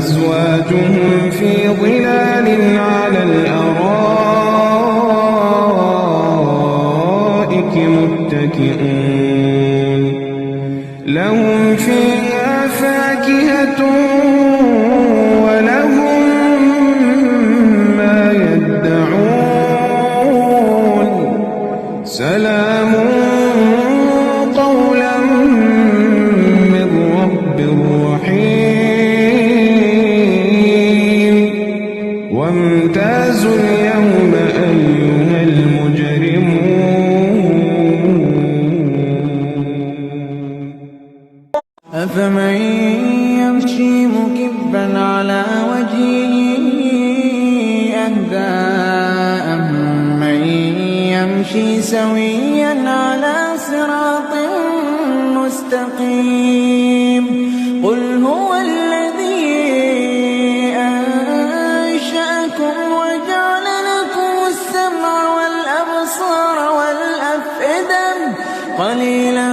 وأزواجهم في ظلال على الأرائك متكئون لهم فيها فاكهة ولهم ما يدعون سلام قولا من رب رحيم وامتازوا اليوم أيها المجرمون أفمن يمشي مكبا على وجهه أهدى أمن يمشي سويا على صراط مستقيم قل هو الذي أنشأكم وجعل لكم السمع والأبصار والأفئدة قليلا